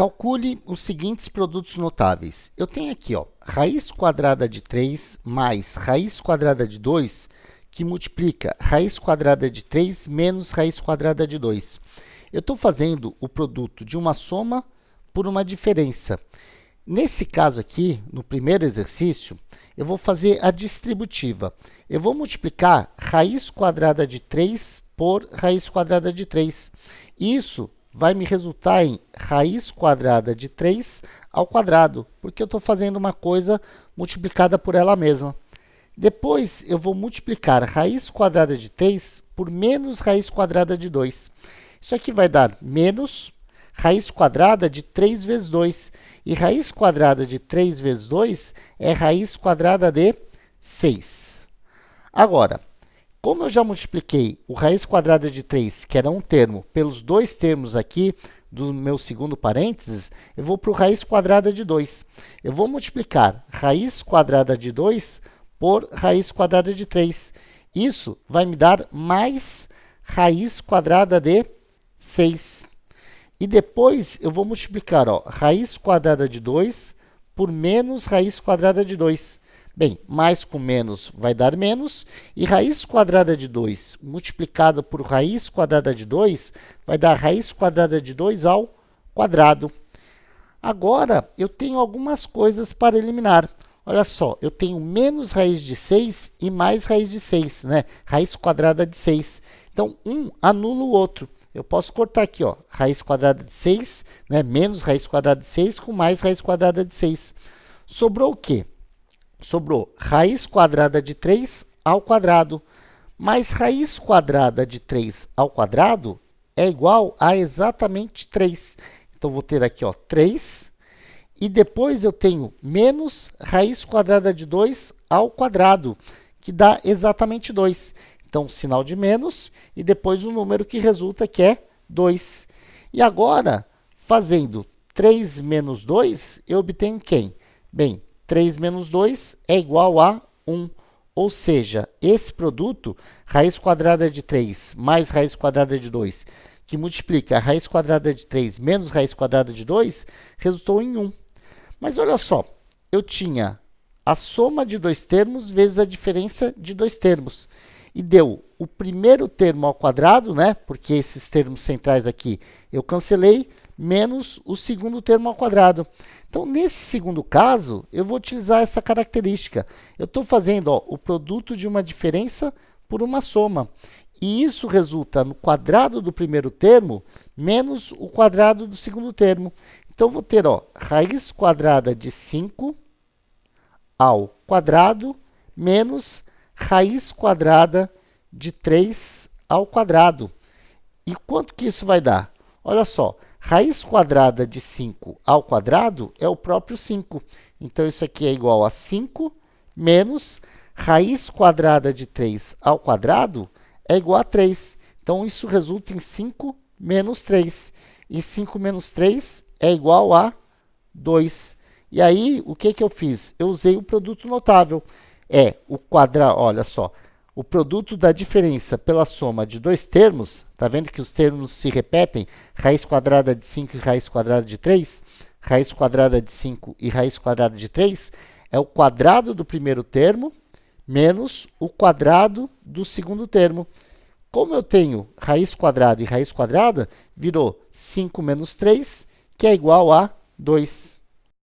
Calcule os seguintes produtos notáveis. Eu tenho aqui, raiz quadrada de 3 mais raiz quadrada de 2, que multiplica raiz quadrada de 3 menos raiz quadrada de 2. Eu estou fazendo o produto de uma soma por uma diferença. Nesse caso aqui, no primeiro exercício, eu vou fazer a distributiva. Eu vou multiplicar raiz quadrada de 3 por raiz quadrada de 3. Isso vai me resultar em raiz quadrada de 3 ao quadrado, porque eu estou fazendo uma coisa multiplicada por ela mesma. Depois, eu vou multiplicar raiz quadrada de 3 por menos raiz quadrada de 2. Isso aqui vai dar menos raiz quadrada de 3 vezes 2. E raiz quadrada de 3 vezes 2 é raiz quadrada de 6. Agora, como eu já multipliquei o raiz quadrada de 3, que era um termo, pelos dois termos aqui do meu segundo parênteses, eu vou para o raiz quadrada de 2. Eu vou multiplicar raiz quadrada de 2 por raiz quadrada de 3. Isso vai me dar mais raiz quadrada de 6. E depois eu vou multiplicar raiz quadrada de 2 por menos raiz quadrada de 2. Bem, mais com menos vai dar menos, e raiz quadrada de 2 multiplicado por raiz quadrada de 2 vai dar raiz quadrada de 2 ao quadrado. Agora, eu tenho algumas coisas para eliminar. Olha só, eu tenho menos raiz de 6 e mais raiz de 6, né? Raiz quadrada de 6. Então, um anula o outro. Eu posso cortar aqui, raiz quadrada de 6, né? Menos raiz quadrada de 6 com mais raiz quadrada de 6. Sobrou o quê? Sobrou raiz quadrada de 3 ao quadrado. Mas raiz quadrada de 3 ao quadrado é igual a exatamente 3. Então, vou ter aqui 3. E depois eu tenho menos raiz quadrada de 2 ao quadrado, que dá exatamente 2. Então, sinal de menos e depois o número que resulta, que é 2. E agora, fazendo 3 menos 2, eu obtenho quem? Bem, 3 menos 2 é igual a 1. Ou seja, esse produto, raiz quadrada de 3 mais raiz quadrada de 2, que multiplica raiz quadrada de 3 menos raiz quadrada de 2, resultou em 1. Mas olha só, eu tinha a soma de dois termos vezes a diferença de dois termos. E deu o primeiro termo ao quadrado, né? Porque esses termos centrais aqui eu cancelei, menos o segundo termo ao quadrado. Então, nesse segundo caso, eu vou utilizar essa característica. Eu estou fazendo o produto de uma diferença por uma soma. E isso resulta no quadrado do primeiro termo menos o quadrado do segundo termo. Então, eu vou ter raiz quadrada de 5 ao quadrado menos raiz quadrada de 3 ao quadrado. E quanto que isso vai dar? Olha só, raiz quadrada de 5 ao quadrado é o próprio 5. Então, isso aqui é igual a 5 menos raiz quadrada de 3 ao quadrado é igual a 3. Então, isso resulta em 5 menos 3. E 5 menos 3 é igual a 2. E aí, o que eu fiz? Eu usei o produto notável. É o quadrado, olha só, o produto da diferença pela soma de dois termos, está vendo que os termos se repetem? Raiz quadrada de 5 e raiz quadrada de 3, raiz quadrada de 5 e raiz quadrada de 3, é o quadrado do primeiro termo menos o quadrado do segundo termo. Como eu tenho raiz quadrada e raiz quadrada, virou 5 menos 3, que é igual a 2.